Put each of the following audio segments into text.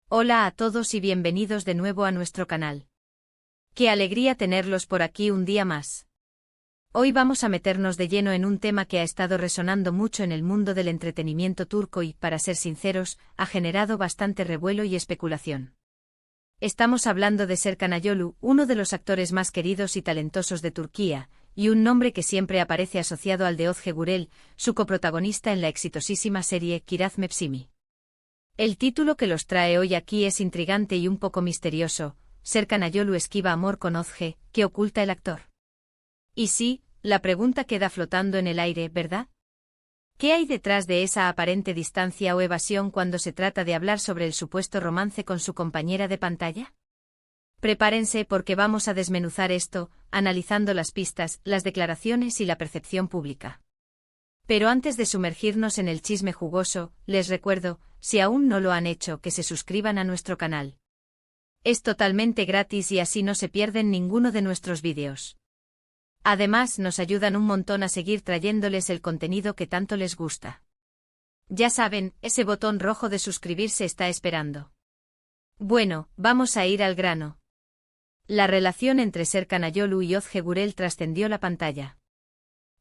Hola a todos y bienvenidos de nuevo a nuestro canal. Qué alegría tenerlos por aquí un día más. Hoy vamos a meternos de lleno en un tema que ha estado resonando mucho en el mundo del entretenimiento turco y, para ser sinceros, ha generado bastante revuelo y especulación. Estamos hablando de Serkan Ayolu, uno de los actores más queridos y talentosos de Turquía, y un nombre que siempre aparece asociado al de Özge Gürel, su coprotagonista en la exitosísima serie Kiraz Mevsimi. El título que los trae hoy aquí es intrigante y un poco misterioso. Serkan Ayolu esquiva amor con Özge, ¿qué oculta el actor? Y sí, la pregunta queda flotando en el aire, ¿verdad? ¿Qué hay detrás de esa aparente distancia o evasión cuando se trata de hablar sobre el supuesto romance con su compañera de pantalla? Prepárense porque vamos a desmenuzar esto, analizando las pistas, las declaraciones y la percepción pública. Pero antes de sumergirnos en el chisme jugoso, les recuerdo, si aún no lo han hecho, que se suscriban a nuestro canal. Es totalmente gratis y así no se pierden ninguno de nuestros vídeos. Además, nos ayudan un montón a seguir trayéndoles el contenido que tanto les gusta. Ya saben, ese botón rojo de suscribirse está esperando. Bueno, vamos a ir al grano. La relación entre Serkan Ayolu y Özge Gürel trascendió la pantalla.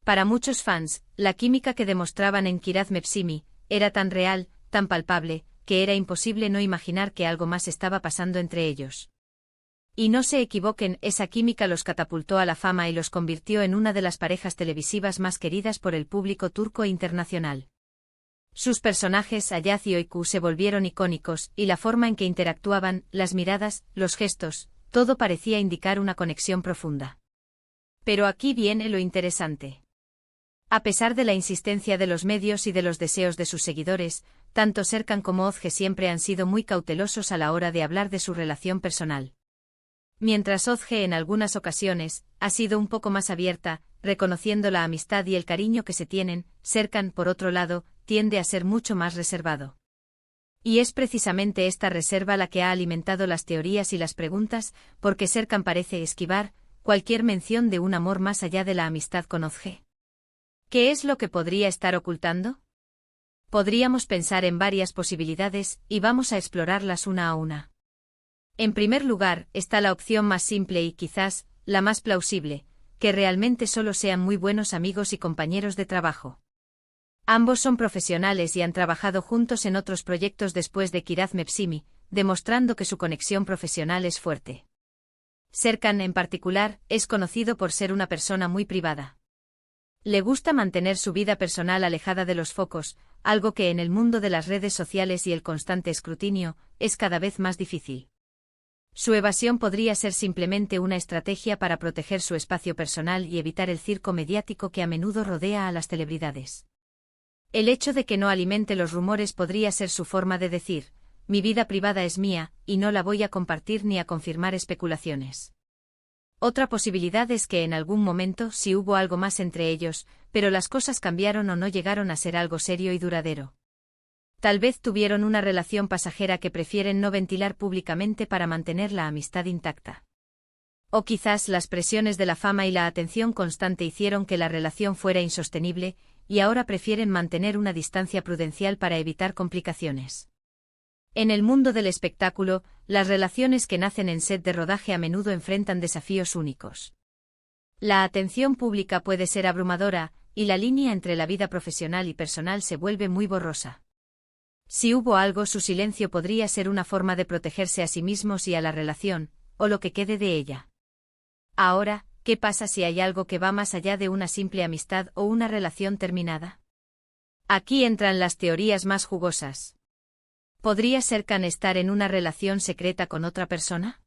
Para muchos fans, la química que demostraban en Kiraz Mevsimi era tan real, tan palpable, que era imposible no imaginar que algo más estaba pasando entre ellos. Y no se equivoquen, esa química los catapultó a la fama y los convirtió en una de las parejas televisivas más queridas por el público turco e internacional. Sus personajes, Ayaz y Oyku, se volvieron icónicos, y la forma en que interactuaban, las miradas, los gestos, todo parecía indicar una conexión profunda. Pero aquí viene lo interesante. A pesar de la insistencia de los medios y de los deseos de sus seguidores, tanto Serkan como Özge siempre han sido muy cautelosos a la hora de hablar de su relación personal. Mientras Özge en algunas ocasiones ha sido un poco más abierta, reconociendo la amistad y el cariño que se tienen, Serkan, por otro lado, tiende a ser mucho más reservado. Y es precisamente esta reserva la que ha alimentado las teorías y las preguntas, porque Serkan parece esquivar cualquier mención de un amor más allá de la amistad con Özge. ¿Qué es lo que podría estar ocultando? Podríamos pensar en varias posibilidades, y vamos a explorarlas una a una. En primer lugar, está la opción más simple y quizás la más plausible, que realmente solo sean muy buenos amigos y compañeros de trabajo. Ambos son profesionales y han trabajado juntos en otros proyectos después de Kiraz Mevsimi, demostrando que su conexión profesional es fuerte. Serkan, en particular, es conocido por ser una persona muy privada. Le gusta mantener su vida personal alejada de los focos, algo que en el mundo de las redes sociales y el constante escrutinio, es cada vez más difícil. Su evasión podría ser simplemente una estrategia para proteger su espacio personal y evitar el circo mediático que a menudo rodea a las celebridades. El hecho de que no alimente los rumores podría ser su forma de decir, mi vida privada es mía, y no la voy a compartir ni a confirmar especulaciones. Otra posibilidad es que en algún momento sí hubo algo más entre ellos, pero las cosas cambiaron o no llegaron a ser algo serio y duradero. Tal vez tuvieron una relación pasajera que prefieren no ventilar públicamente para mantener la amistad intacta. O quizás las presiones de la fama y la atención constante hicieron que la relación fuera insostenible, y ahora prefieren mantener una distancia prudencial para evitar complicaciones. En el mundo del espectáculo, las relaciones que nacen en set de rodaje a menudo enfrentan desafíos únicos. La atención pública puede ser abrumadora, y la línea entre la vida profesional y personal se vuelve muy borrosa. Si hubo algo, su silencio podría ser una forma de protegerse a sí mismos y a la relación, o lo que quede de ella. Ahora, ¿qué pasa si hay algo que va más allá de una simple amistad o una relación terminada? Aquí entran las teorías más jugosas. ¿Podría Serkan estar en una relación secreta con otra persona?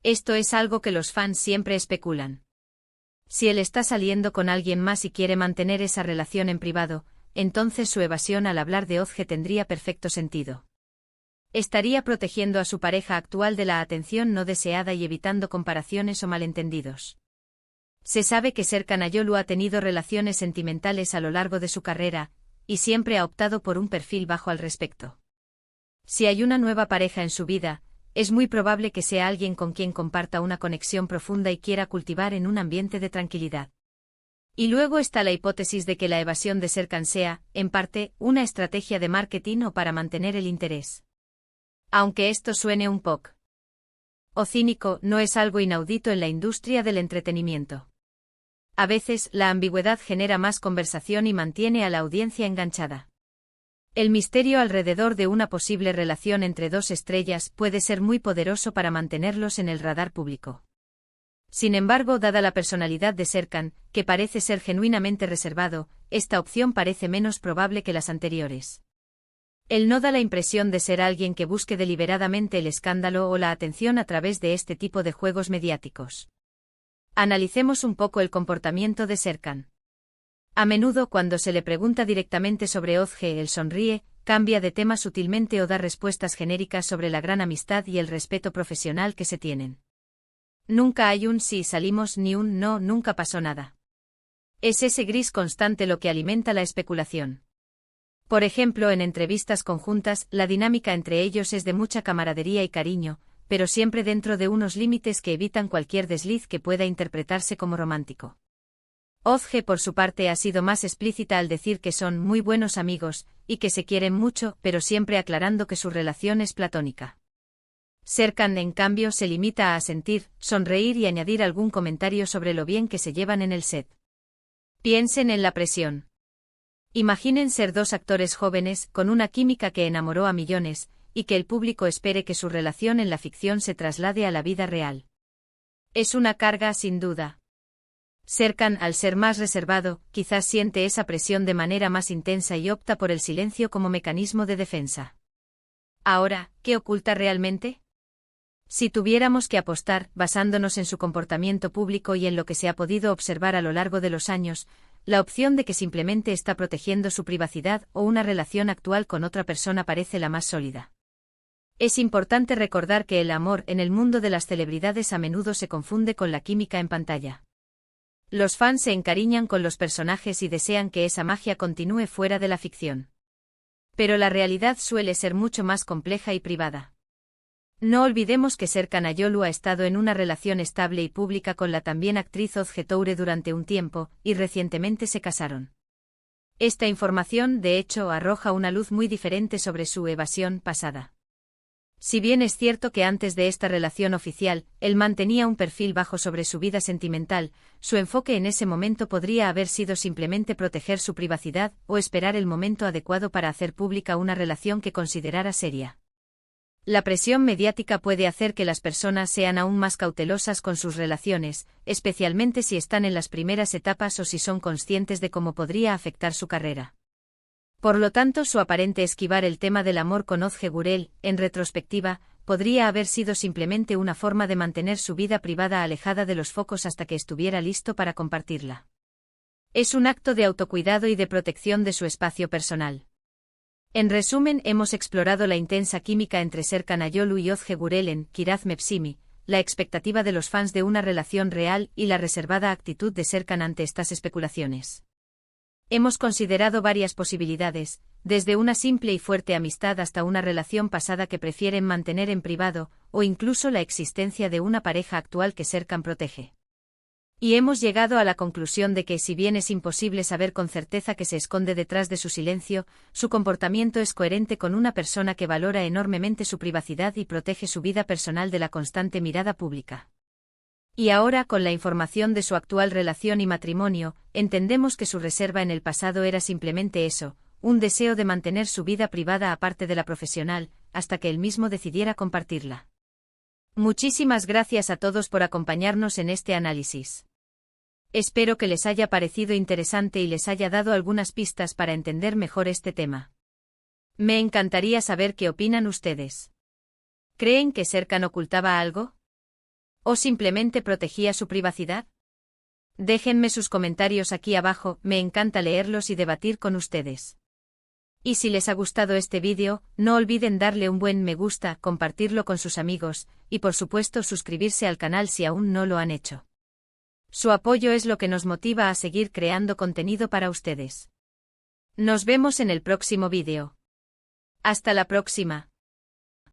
Esto es algo que los fans siempre especulan. Si él está saliendo con alguien más y quiere mantener esa relación en privado, entonces su evasión al hablar de Özge tendría perfecto sentido. Estaría protegiendo a su pareja actual de la atención no deseada y evitando comparaciones o malentendidos. Se sabe que Serkan Ayolu ha tenido relaciones sentimentales a lo largo de su carrera, y siempre ha optado por un perfil bajo al respecto. Si hay una nueva pareja en su vida, es muy probable que sea alguien con quien comparta una conexión profunda y quiera cultivar en un ambiente de tranquilidad. Y luego está la hipótesis de que la evasión de Serkan sea, en parte, una estrategia de marketing o para mantener el interés. Aunque esto suene un poco o cínico, no es algo inaudito en la industria del entretenimiento. A veces, la ambigüedad genera más conversación y mantiene a la audiencia enganchada. El misterio alrededor de una posible relación entre dos estrellas puede ser muy poderoso para mantenerlos en el radar público. Sin embargo, dada la personalidad de Serkan, que parece ser genuinamente reservado, esta opción parece menos probable que las anteriores. Él no da la impresión de ser alguien que busque deliberadamente el escándalo o la atención a través de este tipo de juegos mediáticos. Analicemos un poco el comportamiento de Serkan. A menudo cuando se le pregunta directamente sobre Özge, él sonríe, cambia de tema sutilmente o da respuestas genéricas sobre la gran amistad y el respeto profesional que se tienen. Nunca hay un sí salimos ni un no, nunca pasó nada. Es ese gris constante lo que alimenta la especulación. Por ejemplo, en entrevistas conjuntas, la dinámica entre ellos es de mucha camaradería y cariño, pero siempre dentro de unos límites que evitan cualquier desliz que pueda interpretarse como romántico. Özge, por su parte, ha sido más explícita al decir que son muy buenos amigos, y que se quieren mucho, pero siempre aclarando que su relación es platónica. Serkan, en cambio, se limita a asentir, sonreír y añadir algún comentario sobre lo bien que se llevan en el set. Piensen en la presión. Imaginen ser dos actores jóvenes, con una química que enamoró a millones, y que el público espere que su relación en la ficción se traslade a la vida real. Es una carga, sin duda. Serkan, al ser más reservado, quizás siente esa presión de manera más intensa y opta por el silencio como mecanismo de defensa. Ahora, ¿qué oculta realmente? Si tuviéramos que apostar, basándonos en su comportamiento público y en lo que se ha podido observar a lo largo de los años, la opción de que simplemente está protegiendo su privacidad o una relación actual con otra persona parece la más sólida. Es importante recordar que el amor en el mundo de las celebridades a menudo se confunde con la química en pantalla. Los fans se encariñan con los personajes y desean que esa magia continúe fuera de la ficción. Pero la realidad suele ser mucho más compleja y privada. No olvidemos que Serkan Ayolu ha estado en una relación estable y pública con la también actriz Özge Toure durante un tiempo, y recientemente se casaron. Esta información, de hecho, arroja una luz muy diferente sobre su evasión pasada. Si bien es cierto que antes de esta relación oficial, él mantenía un perfil bajo sobre su vida sentimental, su enfoque en ese momento podría haber sido simplemente proteger su privacidad o esperar el momento adecuado para hacer pública una relación que considerara seria. La presión mediática puede hacer que las personas sean aún más cautelosas con sus relaciones, especialmente si están en las primeras etapas o si son conscientes de cómo podría afectar su carrera. Por lo tanto, su aparente esquivar el tema del amor con Özge Gürel, en retrospectiva, podría haber sido simplemente una forma de mantener su vida privada alejada de los focos hasta que estuviera listo para compartirla. Es un acto de autocuidado y de protección de su espacio personal. En resumen, hemos explorado la intensa química entre Serkan Ayolu y Özge Gürel en Kiraz Mevsimi, la expectativa de los fans de una relación real y la reservada actitud de Serkan ante estas especulaciones. Hemos considerado varias posibilidades, desde una simple y fuerte amistad hasta una relación pasada que prefieren mantener en privado, o incluso la existencia de una pareja actual que Serkan protege. Y hemos llegado a la conclusión de que, si bien es imposible saber con certeza qué se esconde detrás de su silencio, su comportamiento es coherente con una persona que valora enormemente su privacidad y protege su vida personal de la constante mirada pública. Y ahora, con la información de su actual relación y matrimonio, entendemos que su reserva en el pasado era simplemente eso, un deseo de mantener su vida privada aparte de la profesional, hasta que él mismo decidiera compartirla. Muchísimas gracias a todos por acompañarnos en este análisis. Espero que les haya parecido interesante y les haya dado algunas pistas para entender mejor este tema. Me encantaría saber qué opinan ustedes. ¿Creen que Serkan ocultaba algo? ¿O simplemente protegía su privacidad? Déjenme sus comentarios aquí abajo, me encanta leerlos y debatir con ustedes. Y si les ha gustado este vídeo, no olviden darle un buen me gusta, compartirlo con sus amigos, y por supuesto suscribirse al canal si aún no lo han hecho. Su apoyo es lo que nos motiva a seguir creando contenido para ustedes. Nos vemos en el próximo vídeo. Hasta la próxima.